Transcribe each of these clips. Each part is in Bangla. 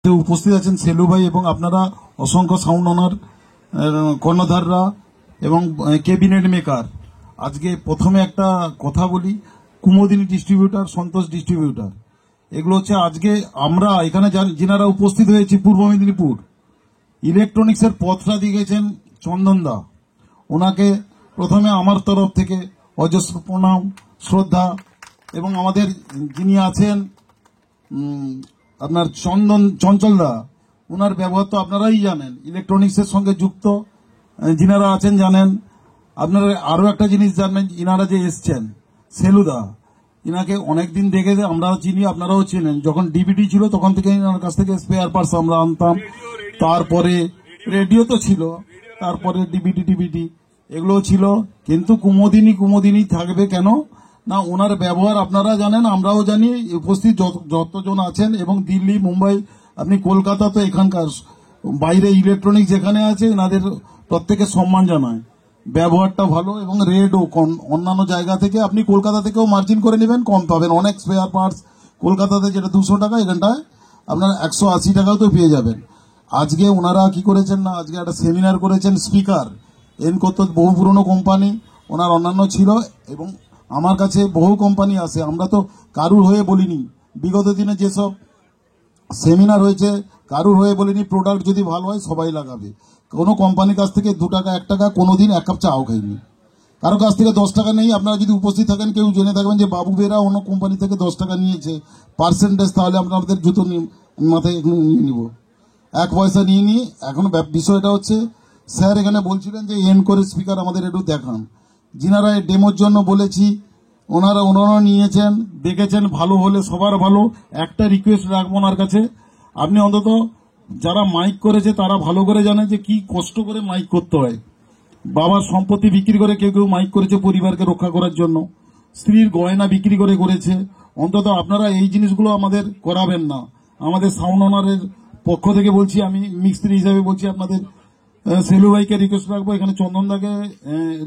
উপস্থিত আছেন সেলু ভাই এবং আপনারা অসংখ্য সাউন্ড অনার কর্ণধাররা এবং ক্যাবিনেট মেকার। আজকে প্রথমে একটা কথা বলি, কুমোদিনী ডিস্ট্রিবিউটার, সন্তোষ ডিস্ট্রিবিউটার, এগুলো হচ্ছে আজকে আমরা এখানে যিনারা উপস্থিত হয়েছি পূর্ব মেদিনীপুর ইলেকট্রনিক্সের পথটা দিয়ে গেছেন চন্দনদা। ওনাকে প্রথমে আমার তরফ থেকে অজস্র প্রণাম, শ্রদ্ধা। এবং আমাদের যিনি আছেন আপনার চঞ্চলদা, ওনার ব্যবহার তো আপনারাই জানেন, ইলেকট্রনিক্সের সঙ্গে যুক্ত যিনারা আছেন জানেন। আপনারা আরো একটা জিনিস জানবেন, ইনারা যে এসছেন সেলুদা, ইনাকে অনেকদিন দেখে আমরাও চিনি, আপনারাও চেনেন। যখন ডিবিটি ছিল তখন থেকে ইনার কাছ থেকে স্পেয়ার পার্টস আমরা আনতাম। তারপরে রেডিও তো ছিল, তারপরে ডিবিটি এগুলো ছিল। কিন্তু কুমোদিনী থাকবে কেন না, ওনার ব্যবহার আপনারা জানেন, আমরাও জানি, উপস্থিত যতজন আছেন। এবং দিল্লি, মুম্বাই, আপনি কলকাতা, তো এখানকার বাইরে ইলেকট্রনিক্স যেখানে আছে এনাদের প্রত্যেকে সম্মান জানায়। ব্যবহারটা ভালো এবং রেটও কম। অন্যান্য জায়গা থেকে আপনি কলকাতা থেকেও মার্জিন করে নেবেন, কম পাবেন। অনেক স্পেয়ার পার্টস কলকাতাতে যেটা 200 টাকা, এখানটায় আপনার 180 টাকাও তো পেয়ে যাবেন। আজকে ওনারা কি করেছেন না, আজকে একটা সেমিনার করেছেন। স্পিকার এনকো তো বহু পুরনো কোম্পানি, ওনার অন্যান্য ছিল এবং আমার কাছে বহু কোম্পানি আছে। আমরা তো কারুর হয়ে বলিনি, বিগত দিনে যেসব সেমিনার হয়েছে কারুর হয়ে বলিনি। প্রোডাক্ট যদি ভালো হয় সবাই লাগাবে। কোনো কোম্পানির কাছ থেকে 2 টাকা 1 টাকা কোনোদিন 1 কাপ চাও খাইনি, কারো কাছ থেকে 10 টাকা নেই। আপনারা যদি উপস্থিত থাকেন কেউ জেনে থাকবেন যে বাবু বেরা অন্য কোম্পানি থেকে 10 টাকা নিয়েছে পার্সেন্টেজ, তাহলে আপনাদের জুতো মাথায় নিয়ে নিব। 1 পয়সা নিয়ে নিই। এখন বিষয়টা হচ্ছে, স্যার এখানে বলছিলেন যে এনকোর স্পিকার আমাদের একটু দেখান। যিনারা এই ডেমোর জন্য বলেছি ওনারা নিয়েছেন, দেখেছেন, ভালো হলে সবার ভালো। একটা রিকোয়েস্ট রাখবো ওনার কাছে, আপনি অন্তত যারা মাইক করেছে তারা ভালো করে জানে যে কি কষ্ট করে মাইক করতে হয়। বাবার সম্পত্তি বিক্রি করে কেউ কেউ মাইক করেছে পরিবারকে রক্ষা করার জন্য, স্ত্রীর গয়না বিক্রি করে করেছে। অন্তত আপনারা এই জিনিসগুলো আমাদের করাবেন না। আমাদের সাউন্ড অনারের পক্ষ থেকে বলছি, আমি মিস্ত্রি হিসাবে বলছি, আপনাদের সেলু ভাইকে রিকোয়েস্ট রাখবো, এখানে চন্দনদাকে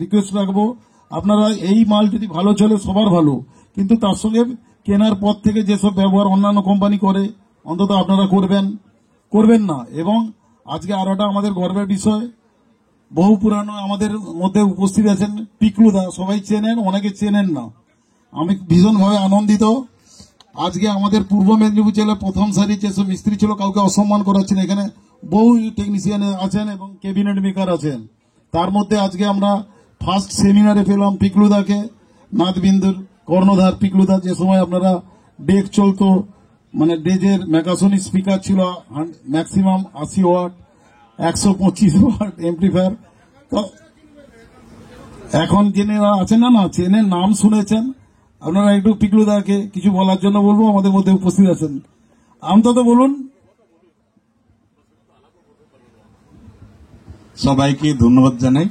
রিকোয়েস্ট রাখবো, আপনারা এই মাল যদি ভালো চলে সবার ভালো, কিন্তু তার সঙ্গে কেনার পর থেকে যেসব ব্যবহার অন্যান্য কোম্পানি করে অন্তত আপনারা করবেন না। এবং আজকে আরো একটা আমাদের গর্বের বিষয়, বহু পুরানো আমাদের মধ্যে উপস্থিত আছেন পিকলুদা, সবাই চেনেন, অনেকে চেনেন না। আমি ভীষণভাবে আনন্দিত। আজকে আমাদের পূর্ব মেদিনীপুর জেলার প্রথম সারি যেসব মিস্ত্রি ছিল কাউকে অসম্মান করাচ্ছেন, এখানে বহু টেকনিশিয়ান আছেন এবং ক্যাবিনেট মেকার আছেন। তার মধ্যে আজকে আমরা ফার্স্ট সেমিনারে পেলাম পিকলুদাকে, নাথবিন্দুর কর্ণধার পিকলুদা। যে সময় আপনারা ডেক চলতো, মানে ডেজের ম্যাকাসনি স্পিকার ছিল ম্যাক্সিমাম 80 ওয়াট, 125 ওয়াট এমপ্লিফায়ার। তো এখন জেনেরা আছেন না চেনেন, নাম শুনেছেন, আপনারা একটু পিকলুদাকে কিছু বলার জন্য বলবো, আমাদের মধ্যে উপস্থিত আছেন, অন্তত বলুন। সবাইকে ধন্যবাদ জানাই।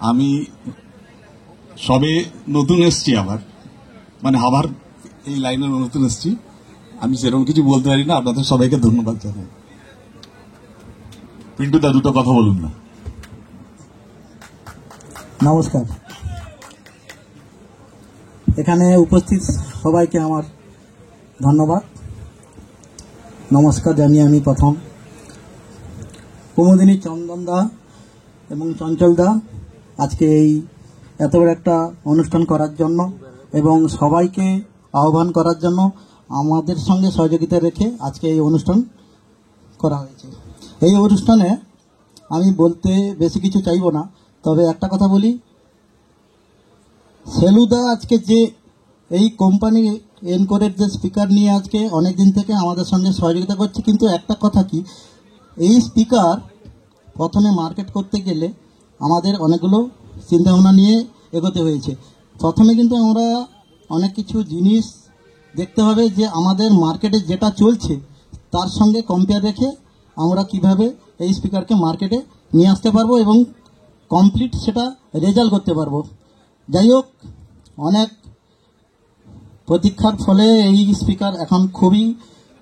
আমি সবে নতুন এসছি, আবার এই লাইনে নতুন এসছি, আমি সেরকম কিছু বলতে পারি না। আপনাদের সবাইকে ধন্যবাদ জানাই। পিন্টুদা দুটো কথা বলুন না। নমস্কার। এখানে উপস্থিত সবাইকে আমার ধন্যবাদ, নমস্কার জানিয়ে আমি প্রথম কুমোদিনী, চন্দনদা এবং চঞ্চলদা আজকে এই এত বড় একটা অনুষ্ঠান করার জন্য এবং সবাইকে আহ্বান করার জন্য আমাদের সঙ্গে সহযোগিতা রেখে আজকে এই অনুষ্ঠান করা হয়েছে। এই অনুষ্ঠানে আমি বলতে বেশি কিছু চাইব না, তবে একটা কথা বলি, সেলুদা আজকে যে এই কোম্পানি এনকোরের যে স্পিকার নিয়ে আজকে অনেক দিন থেকে আমাদের সঙ্গে সহযোগিতা করছে। কিন্তু একটা কথা কি, এই স্পিকার প্রথমে মার্কেট করতে গেলে আমাদের অনেকগুলো চিন্তাভাবনা নিয়ে এগোতে হয়েছে। প্রথমে কিন্তু আমরা অনেক কিছু জিনিস দেখতে হবে যে আমাদের মার্কেটে যেটা চলছে তার সঙ্গে কম্পেয়ার রেখে আমরা কিভাবে এই স্পিকারকে মার্কেটে নিয়ে আসতে পারবো এবং কমপ্লিট সেটা রেজাল্ট করতে পারবো। যাই হোক, অনেক প্রতীক্ষার ফলে এই স্পিকার এখন খুবই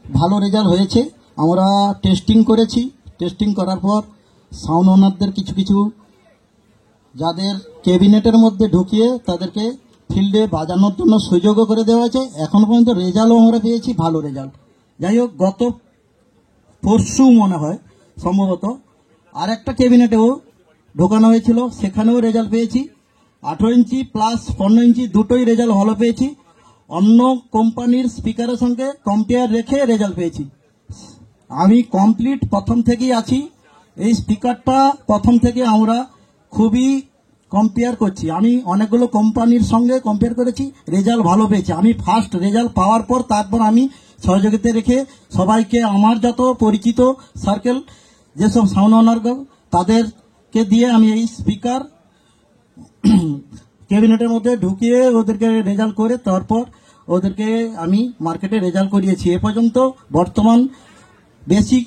ভালো রেজাল্ট হয়েছে। আমরা টেস্টিং করেছি, টেস্টিং করার পর সাউন্ড ওনারদের কিছু যাদের ক্যাবিনেটের মধ্যে ঢুকিয়ে তাদেরকে ফিল্ডে বাজানোর জন্য সুযোগও করে দেওয়া হয়েছে। এখন পর্যন্ত রেজাল্টও আমরা পেয়েছি, ভালো রেজাল্ট। যাই হোক, গত পরশু মনে হয় সম্ভবত আর একটা ক্যাবিনেটেও ঢোকানো হয়েছিল, সেখানেও রেজাল্ট পেয়েছি। 18 ইঞ্চি প্লাস 15 ইঞ্চি দুটোই রেজাল্ট ভালো পেয়েছি। অন্য কোম্পানির স্পিকারের সঙ্গে কম্পেয়ার রেখে রেজাল্ট পেয়েছি। আমি কমপ্লিট প্রথম থেকেই আছি। এই স্পিকারটা প্রথম থেকে আমরা খুবই কম্পেয়ার করছি। আমি অনেকগুলো কোম্পানির সঙ্গে কম্পেয়ার করেছি, রেজাল্ট ভালো পেয়েছি। আমি ফার্স্ট রেজাল্ট পাওয়ার পর তারপর আমি সহযোগিতা রেখে সবাইকে, আমার যত পরিচিত সার্কেল যেসব সাউন্ড ওনার তাদেরকে দিয়ে আমি এই স্পিকার ক্যাবিনেটের মধ্যে ঢুকিয়ে ওদেরকে রেজাল্ট করে তারপর ওদেরকে আমি মার্কেটে রেজাল্ট করিয়েছি। এ পর্যন্ত বর্তমান বেসিক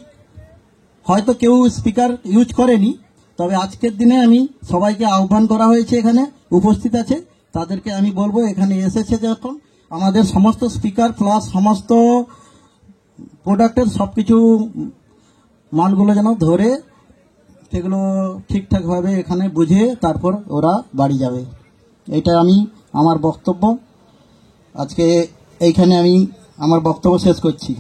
হয়তো কেউ স্পিকার ইউজ করেনি, তবে আজকের দিনে আমি সবাইকে আহ্বান করা হয়েছে, এখানে উপস্থিত আছে তাদেরকে আমি বলবো এখানে এসেছে যখন আমাদের সমস্ত স্পিকার প্লাস সমস্ত প্রোডাক্টের সবকিছু মালগুলো যেন ধরে সেগুলো ঠিকঠাকভাবে এখানে বুঝে তারপর ওরা বাড়ি যাবে। এটা আমি আমার বক্তব্য আজকে এইখানে আমি আমার বক্তব্য শেষ করছি।